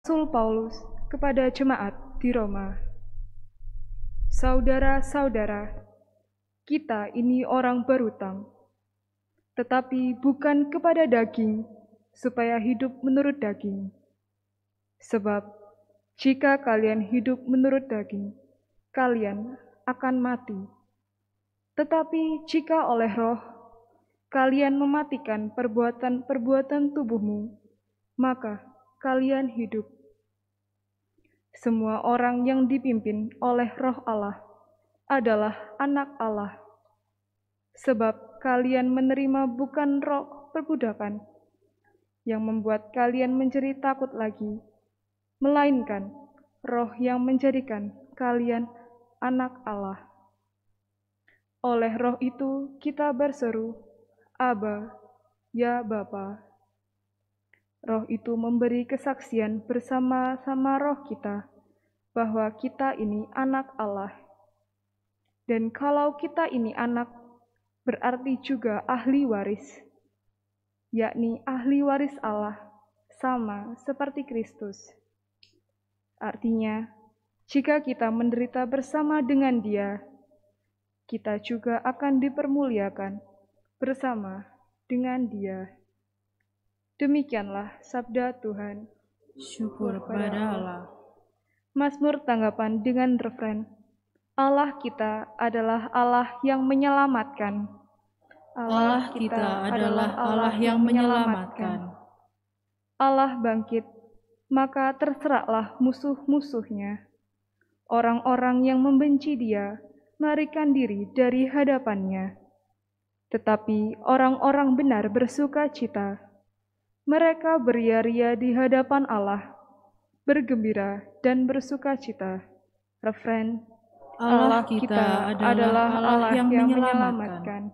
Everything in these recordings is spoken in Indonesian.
Rasul Paulus kepada jemaat di Roma. Saudara-saudara, kita ini orang berutang, tetapi bukan kepada daging, supaya hidup menurut daging. Sebab jika kalian hidup menurut daging, kalian akan mati. Tetapi jika oleh Roh kalian mematikan perbuatan-perbuatan tubuhmu, maka kalian hidup. Semua orang yang dipimpin oleh Roh Allah adalah anak Allah. Sebab kalian menerima bukan roh perbudakan yang membuat kalian menjadi takut lagi, melainkan roh yang menjadikan kalian anak Allah. Oleh roh itu kita berseru, Aba, ya Bapa. Roh itu memberi kesaksian bersama-sama roh kita bahwa kita ini anak Allah. Dan kalau kita ini anak, berarti juga ahli waris, yakni ahli waris Allah, sama seperti Kristus. Artinya, jika kita menderita bersama dengan Dia, kita juga akan dipermuliakan bersama dengan Dia. Demikianlah sabda Tuhan. Syukur pada Allah. Mazmur tanggapan dengan refren, Allah kita adalah Allah yang menyelamatkan. Allah kita adalah Allah yang menyelamatkan. Allah bangkit, maka terseraklah musuh-musuhnya. Orang-orang yang membenci Dia melarikan diri dari hadapannya. Tetapi orang-orang benar bersuka cita. Mereka beria-ria di hadapan Allah, bergembira dan bersuka cita. Refren, Allah kita adalah Allah yang menyelamatkan.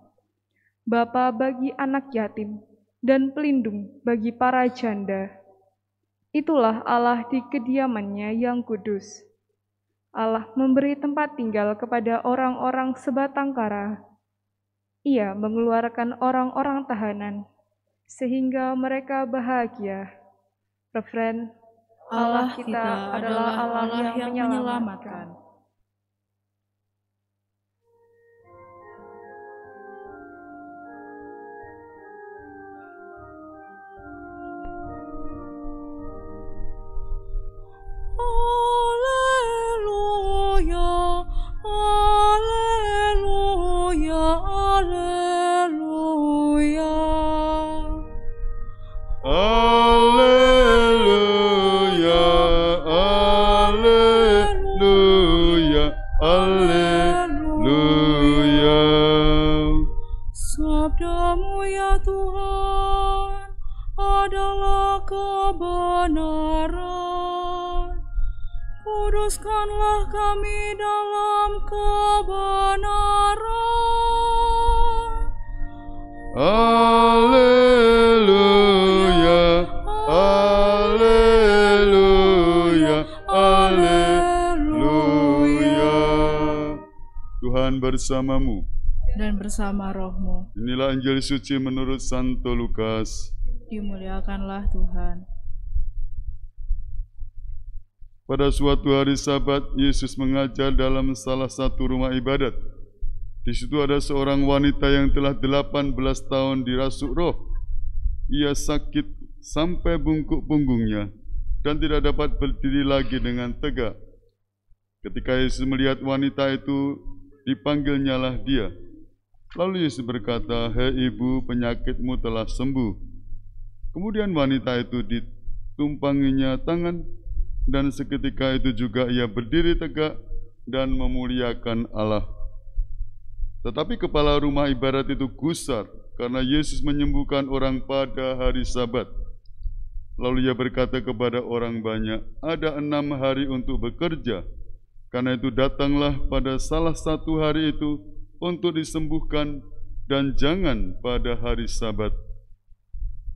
Bapa bagi anak yatim dan pelindung bagi para janda. Itulah Allah di kediamannya yang kudus. Allah memberi tempat tinggal kepada orang-orang sebatang kara. Ia mengeluarkan orang-orang tahanan, sehingga mereka bahagia. Refren, Allah kita adalah Allah yang menyelamatkan. Sabda-Mu ya Tuhan adalah kebenaran. Kuduskanlah kami dalam kebenaran. Haleluya, haleluya, haleluya. Tuhan bersamamu Dan bersama rohmu. Inilah Injil suci menurut Santo Lukas. Dimuliakanlah Tuhan. Pada suatu hari Sabat, Yesus mengajar dalam salah satu rumah ibadat. Di situ ada seorang wanita yang telah 18 tahun dirasuk roh. Ia sakit sampai bungkuk punggungnya dan tidak dapat berdiri lagi dengan tegak. Ketika Yesus melihat wanita itu, dipanggilnyalah dia. Lalu Yesus berkata, "Hei ibu, penyakitmu telah sembuh." Kemudian wanita itu ditumpanginya tangan, dan seketika itu juga ia berdiri tegak dan memuliakan Allah. Tetapi kepala rumah ibadat itu gusar karena Yesus menyembuhkan orang pada hari Sabat. Lalu ia berkata kepada orang banyak, "Ada 6 hari untuk bekerja. Karena itu datanglah pada salah satu hari itu untuk disembuhkan dan jangan pada hari Sabat."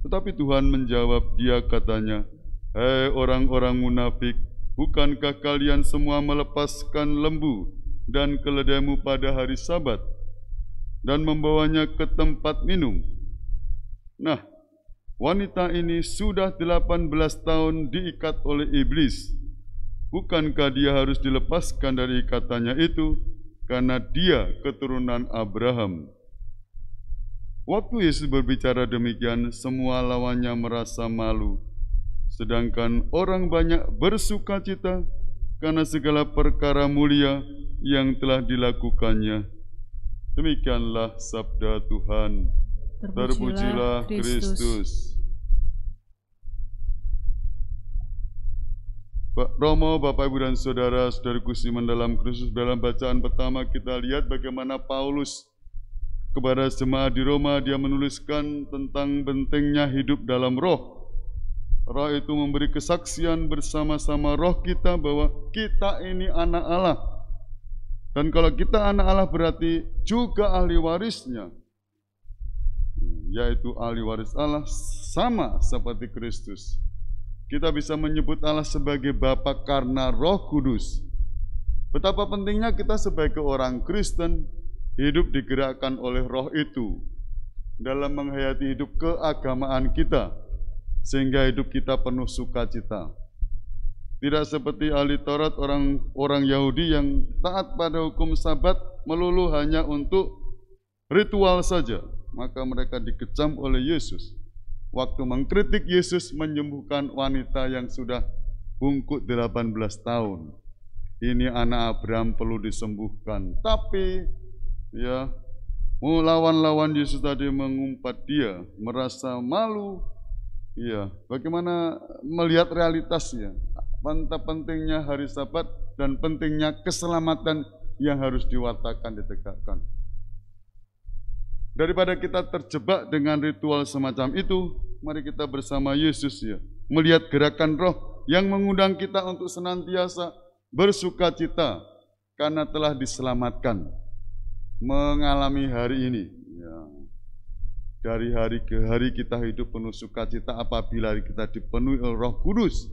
Tetapi Tuhan menjawab dia katanya, "Hei orang-orang munafik, bukankah kalian semua melepaskan lembu dan keledaimu pada hari Sabat dan membawanya ke tempat minum? Nah, wanita ini sudah 18 tahun diikat oleh iblis. Bukankah dia harus dilepaskan dari ikatannya itu karena dia keturunan Abraham? Waktu Yesus berbicara demikian, semua lawannya merasa malu, sedangkan orang banyak bersukacita karena segala perkara mulia yang telah dilakukannya. Demikianlah sabda Tuhan. Terpujilah Kristus. Romo, Bapak, Ibu, dan Saudara, saudaraku seiman dalam Kristus, dalam bacaan pertama kita lihat bagaimana Paulus kepada jemaat di Roma, dia menuliskan tentang pentingnya hidup dalam roh. Roh itu memberi kesaksian bersama-sama roh kita bahwa kita ini anak Allah. Dan kalau kita anak Allah berarti juga ahli warisnya, yaitu ahli waris Allah sama seperti Kristus. Kita bisa menyebut Allah sebagai Bapa karena Roh Kudus. Betapa pentingnya kita sebagai orang Kristen hidup digerakkan oleh Roh itu dalam menghayati hidup keagamaan kita, sehingga hidup kita penuh sukacita. Tidak seperti ahli Taurat, orang Yahudi yang taat pada hukum Sabat melulu hanya untuk ritual saja, maka mereka dikecam oleh Yesus. Waktu mengkritik Yesus menyembuhkan wanita yang sudah bungkuk 18 tahun. Ini anak Abraham perlu disembuhkan. Tapi ya, lawan-lawan Yesus tadi mengumpat dia, merasa malu. Ya, bagaimana melihat realitasnya? Pentingnya hari Sabat dan pentingnya keselamatan yang harus diwartakan, ditegakkan. Daripada kita terjebak dengan ritual semacam itu, mari kita bersama Yesus ya, melihat gerakan roh yang mengundang kita untuk senantiasa bersukacita karena telah diselamatkan, mengalami hari ini. Ya. Dari hari ke hari kita hidup penuh sukacita apabila kita dipenuhi oleh Roh Kudus.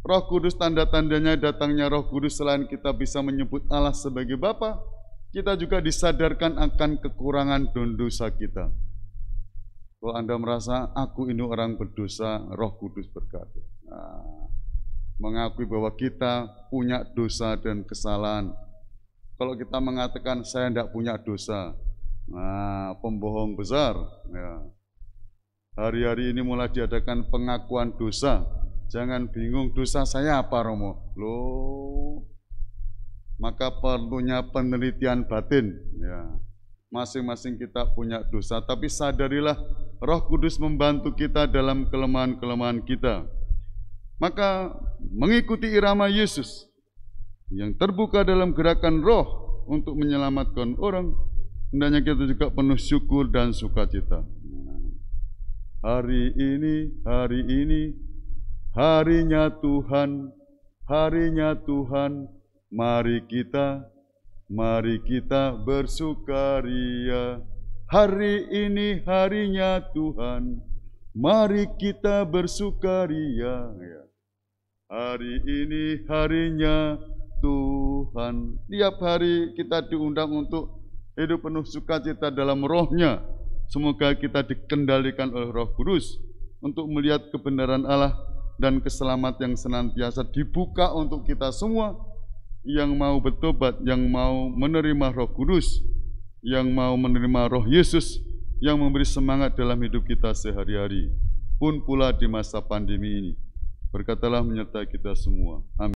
Roh Kudus, tanda-tandanya datangnya Roh Kudus, selain kita bisa menyebut Allah sebagai Bapa, kita juga disadarkan akan kekurangan dan dosa kita. Kalau Anda merasa, aku ini orang berdosa, Roh Kudus berkata. Mengakui bahwa kita punya dosa dan kesalahan. Kalau kita mengatakan, saya tidak punya dosa, pembohong besar. Ya. Hari-hari ini mulai diadakan pengakuan dosa. Jangan bingung, dosa saya apa, Romo? Loh, maka perlunya penelitian batin. Ya. Masing-masing kita punya dosa, tapi sadarilah Roh Kudus membantu kita dalam kelemahan-kelemahan kita. Maka mengikuti irama Yesus yang terbuka dalam gerakan roh untuk menyelamatkan orang, hendaknya kita juga penuh syukur dan sukacita. Hari ini, harinya Tuhan, mari kita bersukaria. Hari ini harinya Tuhan, mari kita bersukaria. Hari ini harinya Tuhan. Tiap hari kita diundang untuk hidup penuh sukacita dalam rohnya. Semoga kita dikendalikan oleh Roh Kudus untuk melihat kebenaran Allah dan keselamatan yang senantiasa dibuka untuk kita semua yang mau bertobat, yang mau menerima Roh Kudus, yang mau menerima Roh Yesus, yang memberi semangat dalam hidup kita sehari-hari, pun pula di masa pandemi ini. Berkatalah menyertai kita semua. Amin.